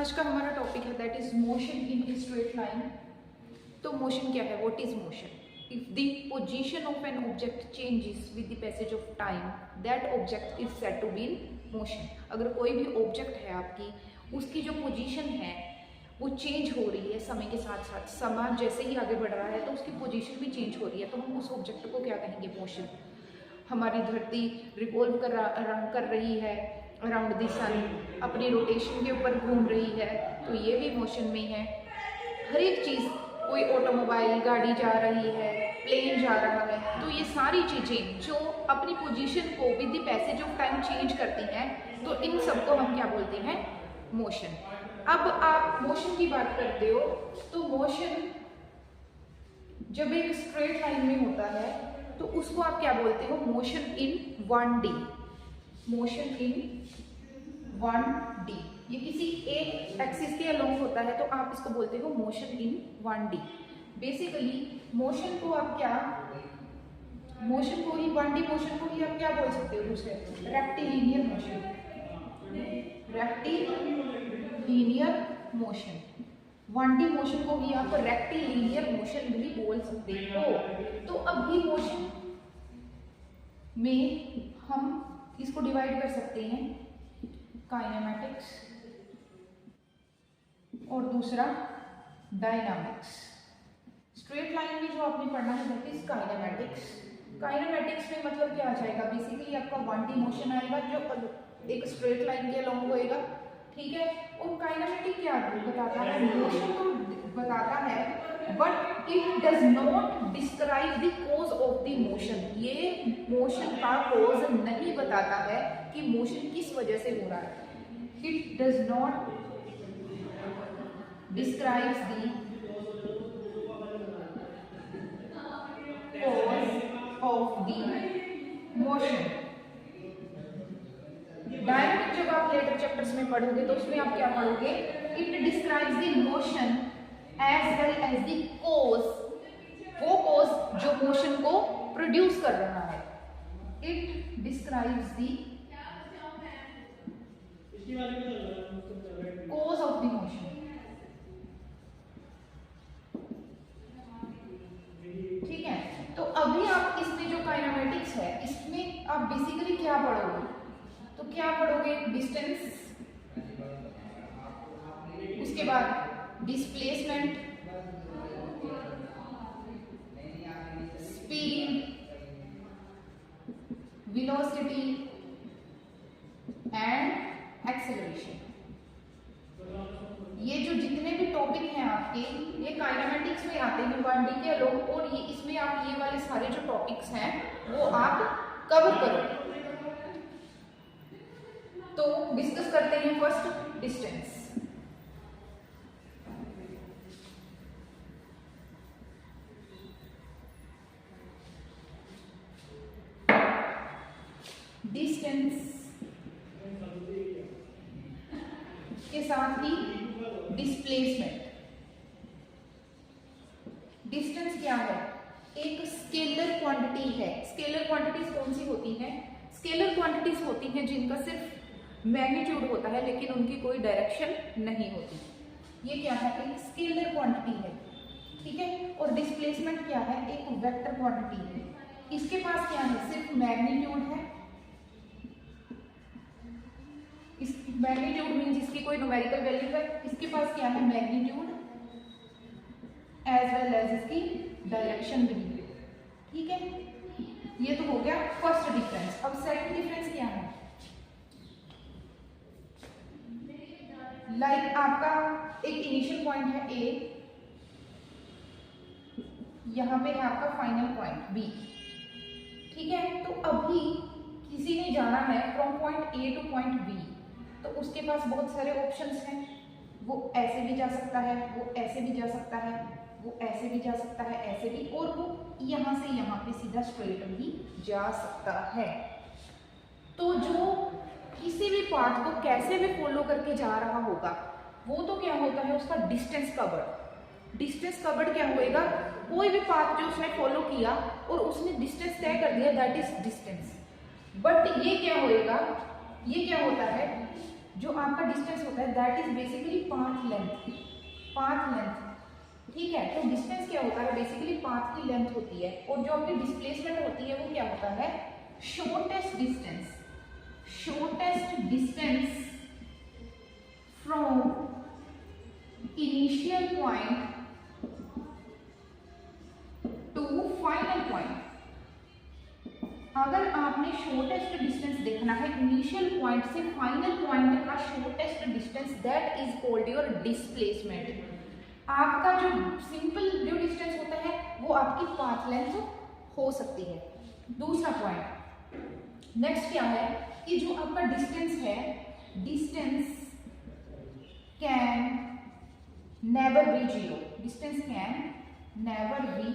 आज का हमारा टॉपिक है that is motion in straight line. तो मोशन क्या है? What is motion? If the position of an object changes with the passage of time that object is said to be in motion. अगर कोई भी object है आपकी, उसकी जो पोजीशन है वो चेंज हो रही है समय के साथ साथ, समय जैसे ही आगे बढ़ रहा है तो उसकी पोजीशन भी चेंज हो रही है, तो हम उस ऑब्जेक्ट को क्या कहेंगे? मोशन। हमारी धरती रिवॉल्व कर रही है अराउंड द सन, अपनी रोटेशन के ऊपर घूम रही है, तो ये भी मोशन में है। हर एक चीज़, कोई ऑटोमोबाइल गाड़ी जा रही है, प्लेन जा रहा है, तो ये सारी चीज़ें जो अपनी पोजीशन को with the passage of time change करती हैं, तो इन सबको हम क्या बोलते हैं? मोशन। अब आप मोशन की बात करते हो तो मोशन जब एक स्ट्रेट लाइन में होता है तो उसको आप क्या बोलते हो? Motion in 1D। Motion in 1D, ये किसी एक एक्सिस के अलोंग होता है तो आप इसको बोलते हो motion in 1D। Basically motion को आप क्या, मोशन को ही 1D मोशन को ही आप क्या बोल सकते हो? दूसरे rectilinear motion, rectilinear motion. 1D motion को ही आप रेक्टिलिनियर मोशन भी बोल सकते हो। तो अभी मोशन में हम इसको डिवाइड कर सकते हैं, काइनेमैटिक्स और दूसरा डायनामिक्स। स्ट्रेट लाइन में जो आपने पढ़ना है दैट इज काइनेमैटिक्स। काइनेमैटिक्स में मतलब क्या आ जाएगा? बेसिकली आपका 1D मोशन आएगा जो एक स्ट्रेट लाइन के अलोंग होएगा, ठीक है। और काइनेमैटिक क्या बताता है? मोशन तो बताता है but it does not describe the cause of the motion. ये मोशन का कॉज नहीं बताता है कि मोशन किस वजह से हो रहा है। It does not describes the cause of the motion. Dynamic जब आप लेटर चैप्टर्स में पढ़ोगे तो उसमें आप क्या पढ़ोगे? It describes the motion as well as the cause, वो कॉज जो मोशन को प्रोड्यूस कर रहा है। It describes the cause of the motion, ठीक है। तो अभी आप इसमें जो काइनेमैटिक्स है इसमें आप बेसिकली क्या पढ़ोगे? तो क्या पढ़ोगे? डिस्टेंस, उसके बाद displacement, speed, velocity and acceleration. ये जो जितने भी टॉपिक हैं आपके, ये काइनेमैटिक्स में आते हैं 1D के अलोंग, और ये इसमें आप ये वाले सारे जो टॉपिक्स हैं वो आप कवर करोगे। तो डिस्कस करते हैं फर्स्ट डिस्टेंस। डिस्टेंस के साथ ही डिस्प्लेसमेंट। डिस्टेंस क्या है? एक स्केलर क्वांटिटी है। स्केलर क्वांटिटीज कौन सी होती हैं? स्केलर क्वांटिटीज होती हैं जिनका सिर्फ मैग्नीट्यूड होता है लेकिन उनकी कोई डायरेक्शन नहीं होती। ये क्या है? एक स्केलर क्वांटिटी है, ठीक है। और डिस्प्लेसमेंट क्या है? एक वेक्टर क्वांटिटी है। इसके पास क्या है? सिर्फ मैग्नीट्यूड है। इस मैग्नीट्यूड मीन जिसकी कोई न्यूमेरिकल वैल्यू है, इसके पास क्या है? मैग्नीट्यूड एज वेल एज इसकी डायरेक्शन भी है, ठीक है। ये तो हो गया फर्स्ट डिफरेंस। अब सेकंड डिफरेंस क्या है? लाइक आपका एक इनिशियल पॉइंट है A, यहाँ पे है आपका फाइनल पॉइंट B, ठीक है। तो अभी किसी ने जाना है from point A two point B, तो उसके पास बहुत सारे ऑप्शंस हैं। वो ऐसे भी जा सकता है, वो ऐसे भी जा सकता है, वो ऐसे भी जा सकता है, ऐसे भी, और वो यहाँ से यहाँ पे सीधा स्ट्रेट भी जा सकता है। तो जो किसी भी पाथ को कैसे भी फॉलो करके जा रहा होगा वो तो क्या होता है? उसका डिस्टेंस कवर्ड। डिस्टेंस कवर्ड क्या होएगा? कोई भी पाथ जो उसने फॉलो किया और उसने डिस्टेंस तय कर दिया, दैट इज डिस्टेंस। बट ये क्या होएगा? ये क्या होता है? जो आपका डिस्टेंस होता है that is basically path length, ठीक है। तो डिस्टेंस क्या होता है, बेसिकली पाथ की लेंथ होती है, और जो आपकी डिस्प्लेसमेंट होती है वो क्या होता है, shortest distance from initial point two final point. अगर आपने शॉर्टेस्ट डिस्टेंस देखना है इनिशियल पॉइंट से फाइनल पॉइंट का shortest distance, that is called your displacement. आपका जो सिंपल जो डिस्टेंस होता है वो आपकी पाथ लेंथ हो सकती है। दूसरा पॉइंट नेक्स्ट क्या है कि जो आपका डिस्टेंस है, distance can never be zero, distance can never be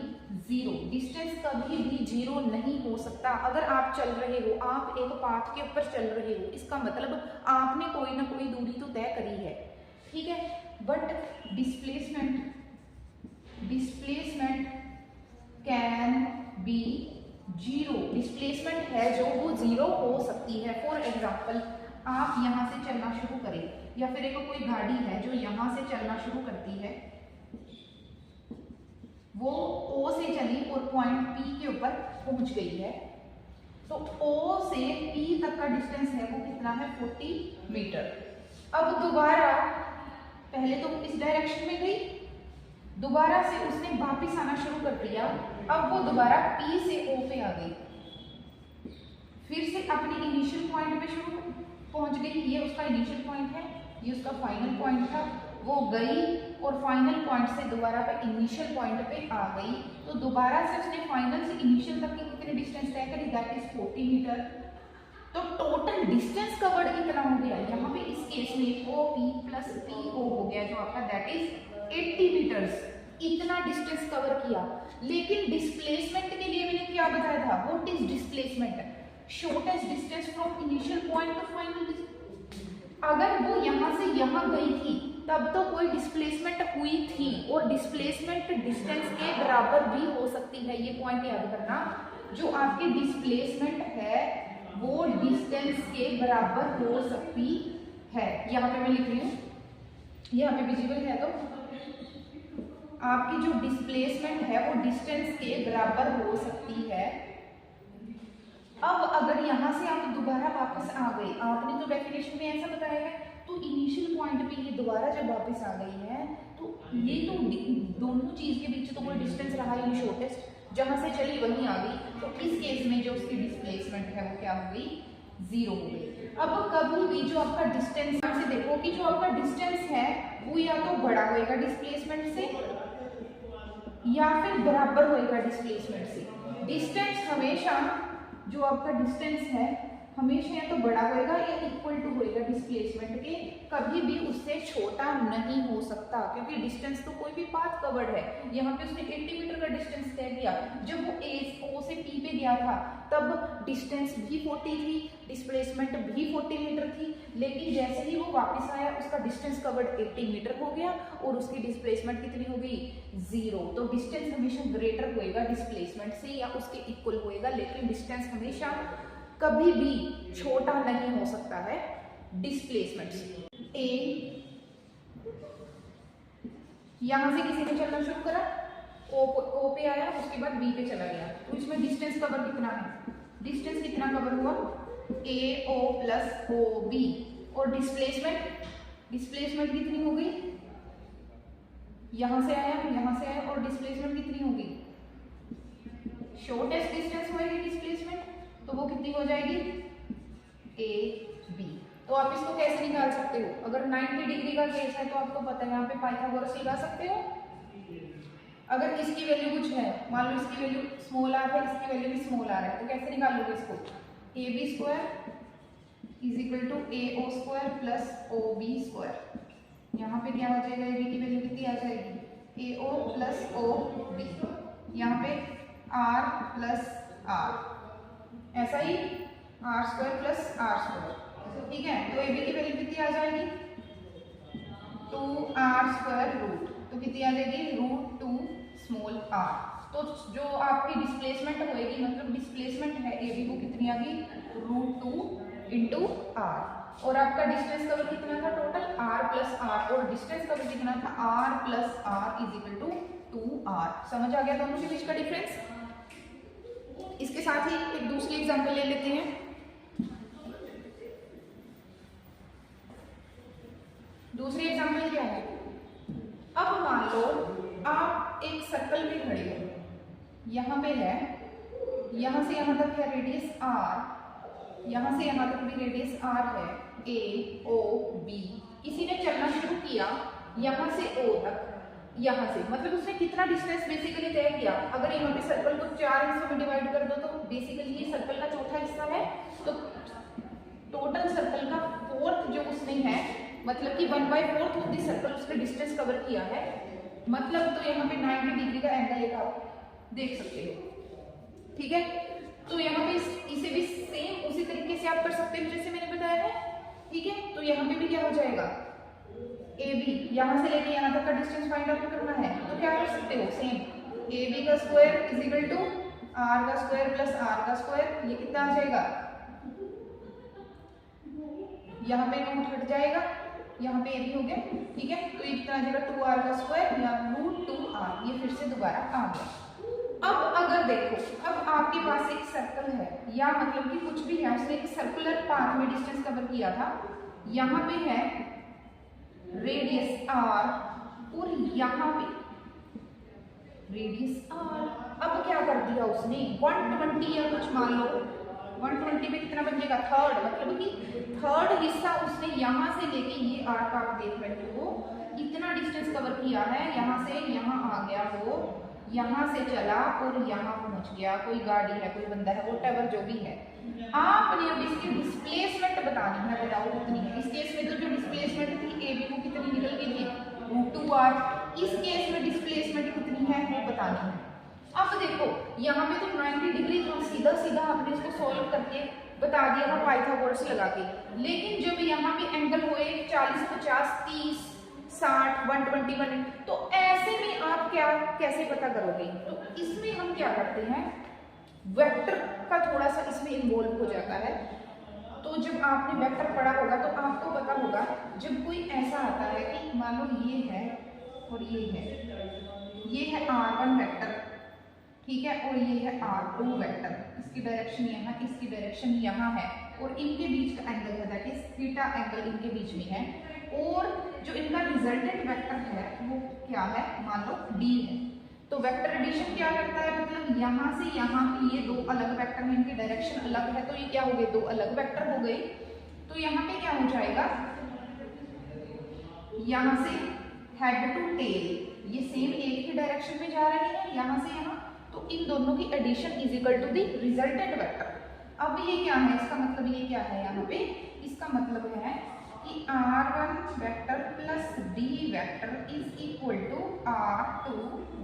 zero, distance कभी भी जीरो नहीं हो सकता। अगर आप चल रहे हो, आप एक पाथ के ऊपर चल रहे हो, इसका मतलब आपने कोई ना कोई दूरी तो तय करी है, ठीक है। But displacement can be zero, displacement है जो वो जीरो हो सकती है। फॉर एग्जाम्पल, आप यहाँ से चलना शुरू करें, या फिर एक कोई गाड़ी है जो यहाँ से चलना शुरू करती है, वो O से चली और पॉइंट P के ऊपर पहुंच गई है, तो O से P तक का डिस्टेंस है वो कितना है, 40 मीटर। अब दोबारा, पहले तो इस डायरेक्शन में गई, दोबारा से उसने वापस आना शुरू कर दिया, अब वो दोबारा P से O पे आ गई, फिर से अपने इनिशियल पॉइंट पे शुरू पहुंच गई। ये उसका इनिशियल पॉइंट है, ये उसका फाइनल पॉइंट था, वो गई और फाइनल पॉइंट से दोबारा पे इनिशियल पॉइंट पे आ गई, तो दोबारा से उसने फाइनल से इनिशियल तक की कितनी डिस्टेंस तय करी, दैट इज 40 मीटर। तो टोटल डिस्टेंस कवर्ड कितना हो गया, यहाँ पे इस केस में OP प्लस PO हो गया जो आपका, दैट इज 80 मीटर्स। इतना डिस्टेंस कवर किया। लेकिन डिस्प्लेसमेंट के लिए मैंने क्या बताया था, what is displacement, shortest distance from initial point two final distance. अगर वो यहाँ से यहाँ गई थी तब तो कोई डिस्प्लेसमेंट हुई थी, और डिस्प्लेसमेंट डिस्टेंस के बराबर भी हो सकती है, ये पॉइंट याद करना। जो आपकी डिस्प्लेसमेंट है वो डिस्टेंस के बराबर हो सकती है। यहाँ पे मैं लिख रही हूँ, यहाँ पे विजिबल है, तो आपकी जो डिस्प्लेसमेंट है वो डिस्टेंस के बराबर हो सकती है। अब अगर यहाँ से आप दोबारा वापस आ गए, आपने तो डेफिनेशन में ऐसा बताया है, तो इनिशियल पॉइंट पे ये दोबारा जब वापस आ गई है, तो ये तो दोनों चीज के बीच तो कोई डिस्टेंस रहा ही नहीं, शॉर्टेस्ट जहाँ से चली वहीं आ गई। तो इस केस में जो उसकी डिस्प्लेसमेंट है वो क्या हो गई, जीरो हो गई। अब कभी भी जो आपका डिस्टेंस से देखो कि जो आपका डिस्टेंस है वो या तो बड़ा होएगा डिस्प्लेसमेंट से, या फिर बराबर होएगा डिस्प्लेसमेंट से। डिस्टेंस हमेशा, जो आपका डिस्टेंस है हमेशा या तो बड़ा होएगा या इक्वल टू होएगा डिस्प्लेसमेंट के, कभी भी उससे छोटा नहीं हो सकता, क्योंकि डिस्टेंस तो कोई भी पाथ कवर्ड है। यहाँ पे उसने 80 मीटर का डिस्टेंस तय किया, जब वो O से P पे गया था तब डिस्टेंस भी 40 थी, डिस्प्लेसमेंट भी 40 मीटर थी, लेकिन जैसे ही वो वापस आया उसका डिस्टेंस कवर्ड 80 मीटर हो गया और उसकी डिस्प्लेसमेंट कितनी हो गई, जीरो। तो डिस्टेंस हमेशा ग्रेटर होएगा डिस्प्लेसमेंट से या उसके इक्वल होएगा, लेकिन डिस्टेंस हमेशा कभी भी छोटा नहीं हो सकता है डिस्प्लेसमेंट से। ए, यहां से किसी ने चलना शुरू करा, O पे आया, उसके बाद B पे चला गया, तो इसमें डिस्टेंस कवर कितना है, डिस्टेंस कितना कवर हुआ, AO प्लस OB। और डिस्प्लेसमेंट कितनी हो गई, यहां से आया और डिस्प्लेसमेंट कितनी होगी, शॉर्टेस्ट डिस्टेंस होगी डिस्प्लेसमेंट, तो वो कितनी हो जाएगी, AB। तो आप इसको कैसे निकाल सकते हो, अगर 90 डिग्री का केस है तो आपको पता है यहाँ पे पाइथागोरस लगा सकते हो। अगर इसकी वैल्यू कुछ है, मान लो इसकी वैल्यू स्मॉल r है, इसकी वैल्यू भी स्मॉल r है, तो कैसे निकालोगे इसको, AB square is equal to AO square plus OB square. यहाँ पे क्या हो जाएगा, AB की वैल्यू कितनी आ जाएगी, AO प्लस OB, यहाँ पे R प्लस R, ऐसा ही R square plus R square, ठीक है। तो AB की वैल्यू कितनी आ जाएगी, 2R स्क्वायर रूट, तो कितनी आ जाएगी, √2 स्मॉल r। तो जो आपकी डिस्प्लेसमेंट होएगी, मतलब डिस्प्लेसमेंट है AB, वो कितनी आ गई, √2 × r। और आपका डिस्टेंस कवर कितना था टोटल r प्लस आर, और डिस्टेंस कवर कितना था r plus r is equal to 2r। समझ आ गया दोनों के बीच का डिफरेंस। इसके साथ ही एक दूसरी एग्जांपल ले लेते हैं। दूसरी एग्जांपल क्या है, अब मान लो आप एक सर्कल में खड़े हो, यहाँ पे है, यहाँ से यहाँ तक है रेडियस r, यहाँ से यहाँ तक भी रेडियस r है, a o b। किसी ने चलना शुरू किया यहाँ से o तक, यहाँ से मतलब उसने कितना डिस्टेंस बेसिकली तय किया। अगर यहाँ पे सर्कल को 4 हिस्सों में डिवाइड कर दो तो बेसिकली ये सर्कल का चौथा हिस्सा है, तो टोटल सर्कल का फोर्थ जो उसने है, मतलब कि 1/4 ऑफ द सर्कल उसने डिस्टेंस कवर किया है। मतलब तो यहाँ पे 90 डिग्री का एंगल एक आप देख सकते हो, ठीक है। तो यहाँ पे इसे भी सेम उसी तरीके से आप कर सकते हो जैसे मैंने बताया है, ठीक है। तो यहाँ पे भी क्या हो जाएगा, ए बी, यहाँ से लेके यहाँ तक का डिस्टेंस फाइंड आउट करना है, तो क्या कर सकते हो, सेम ए बी का square is equal to r का स्क्वायर प्लस आर का स्क्वायर। ये कितना आ जाएगा, यहाँ पे रूट हट जाएगा, यहाँ पे ए बी हो गया, ठीक है। तो ये कितना आ जाएगा 2r का स्क्वायर या रूट 2r। ये फिर से दोबारा आ गया। अब अगर देखो, अब आपके पास एक सर्कल है, या मतलब कि कुछ भी है, उसने एक सर्कुलर पाथ में डिस्टेंस कवर किया था, यहाँ पे है रेडियस r और यहाँ पे रेडियस r। अब क्या कर दिया उसने, 120 या कुछ मान लो, 120 में कितना बन जाएगा, थर्ड, मतलब कि थर्ड हिस्सा उसने यहाँ से लेके ये आर्क आप देख रहे हो, इतना डिस्टेंस कवर किया है। यहाँ से यहाँ आ गया वो, यहाँ से चला और यहाँ पहुँच गया। कोई गाड़ी है, कोई बंदा है, व्हाटएवर जो भी है, आपने अब इसकी डिस्प्लेसमेंट बतानी है, बताओ कितनी है। इस केस में तो जो डिस्प्लेसमेंट थी ए बी को कितनी निकल गई थी, √2r। इस केस में डिस्प्लेसमेंट कितनी है वो बतानी है। अब देखो यहाँ पे तो 90 डिग्री था, सीधा सीधा आपने इसको सॉल्व करके बता दिया था पाइथागोरस लगा के। लेकिन जब यहाँ पे एंगल हुए 40, 50, 30, 60, 120, तो ऐसे में आप क्या कैसे पता करोगे। तो इसमें हम क्या करते हैं, वेक्टर का थोड़ा सा इसमें इन्वॉल्व हो जाता है। तो जब आपने वेक्टर पढ़ा होगा तो आपको पता होगा, जब कोई ऐसा आता है कि मान लो ये है और ये है r1 वेक्टर, ठीक है, और ये है r2 वेक्टर। इसकी डायरेक्शन यहाँ, इसकी डायरेक्शन यहाँ है, और इनके बीच का एंगल है दैट इज थीटा एंगल इनके बीच में है। और जो इनका रिजल्टेंट वेक्टर है वो क्या है, मान लो d है। तो वेक्टर एडिशन क्या करता है, मतलब यहाँ से यहाँ की ये दो अलग वेक्टर हैं, इनकी डायरेक्शन अलग है, तो ये क्या हो गए, दो अलग वेक्टर हो गए। तो यहाँ पे क्या हो जाएगा, यहाँ से हेड टू टेल ये सेम एक ही डायरेक्शन में जा रहे हैं, यहाँ से यहाँ, तो इन दोनों की addition is equal to the resultant vector. अब ये क्या है, इसका मतलब ये क्या है, यहाँ पे इसका मतलब है कि r1 vector plus d vector is equal to r2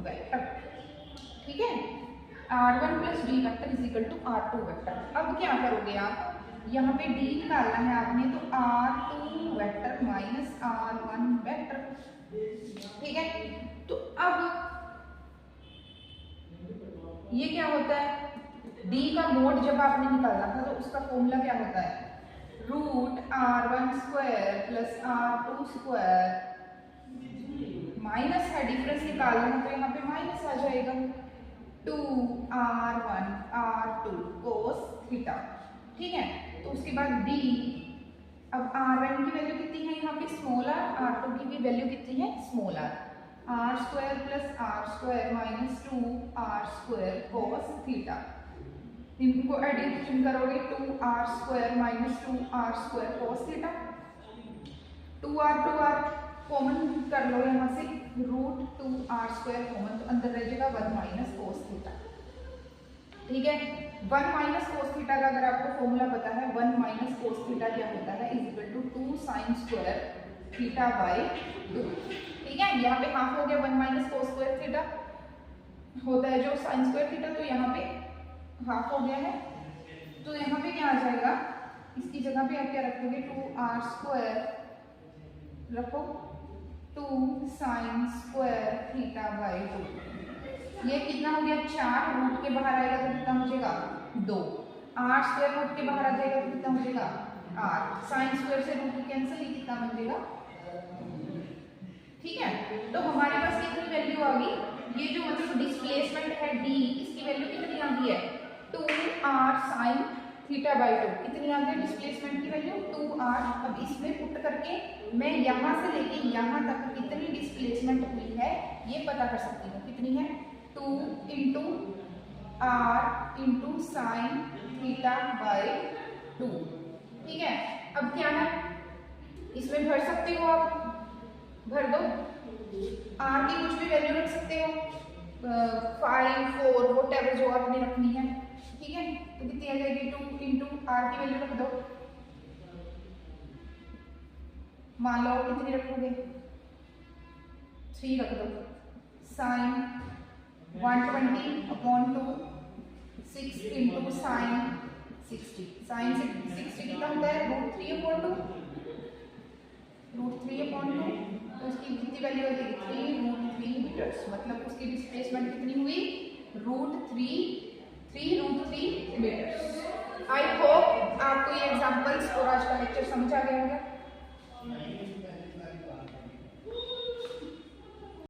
vector, ठीक है। r1 plus d vector is equal to r2 vector. अब क्या करोगे आप, यहाँ पे d निकालना है आपने, तो r2 vector minus r1 vector, ठीक है। तो अब ये क्या होता है, d का मोड जब आपने निकालना था तो उसका फॉर्मूला क्या होता है, √r1 square plus r2 square, minus है, डिफरेंस निकालना है तो यहाँ पे माइनस आ जाएगा, 2r1 r2 cos थीटा, ठीक है। तो उसके बाद d, अब r1 की वैल्यू कितनी है यहाँ पे स्मॉल r, r2 की भी वैल्यू कितनी है small r, r square plus r square minus 2r square cos theta. इनको एडिशन करोगे, 2r square minus 2r square cos theta, 2r common कर लो यहाँ से, √2r स्क्वायर कॉमन, तो अंदर रह जाएगा 1 माइनस cos थीटा, ठीक है। 1 माइनस cos थीटा का अगर आपको फॉर्मूला पता है, 1 माइनस cos थीटा क्या होता है, is equal to 2 sine square theta by 2, ठीक है। यहाँ पे हाफ हो गया, 1 माइनस cos स्क्वायर थीटा होता है जो साइन स्क्वायर थीटा, तो यहाँ पे हाफ हो गया है। तो यहाँ पे क्या आ जाएगा, इसकी जगह पे आप क्या रखोगे, 2r स्क्वायर रखो, 2 साइन स्क्वायर थीटा बाई 2। ये कितना हो गया, 4, रूट के बाहर आएगा तो कितना हो जाएगा 2, r स्क्वायर रूट के बाहर आ जाएगा तो कितना हो जाएगा आर, साइन स्क्वायर से रूट कैंसिल, ये कितना बन जाएगा, ठीक है। तो हमारे पास कितनी वैल्यू आ गई, ये जो मतलब डिस्प्लेसमेंट है डी, इसकी वैल्यू कितनी आ गई है 2r sin θ/2, कितनी आ गई डिस्प्लेसमेंट की वैल्यू 2r। अब इसमें पुट करके मैं यहाँ से लेके यहाँ तक कितनी डिस्प्लेसमेंट हुई है ये पता कर सकती हूँ, कितनी है 2 × r × sin θ/2, ठीक है। अब क्या है, इसमें भर सकते हो आप, भर दो, r की कुछ भी वैल्यू रख सकते हो, 5 4 व्हाटएवर जो आपने रखनी है, ठीक है। तो कितनी आ जाएगी 2 × r की वैल्यू रख दो, मान लो कितनी रखोगे 3 रख दो, sin 120/2 6 × sin 60, sin 60 कितना होता है √3/2, √3/2, तो उसकी कितनी वैल्यू आ जाएगी 3√3 मीटर्स, मतलब उसकी डिस्प्लेसमेंट कितनी हुई √3 मीटर्स। आई होप आपको ये एग्जांपल्स और आज का लेक्चर समझ आ गया होगा।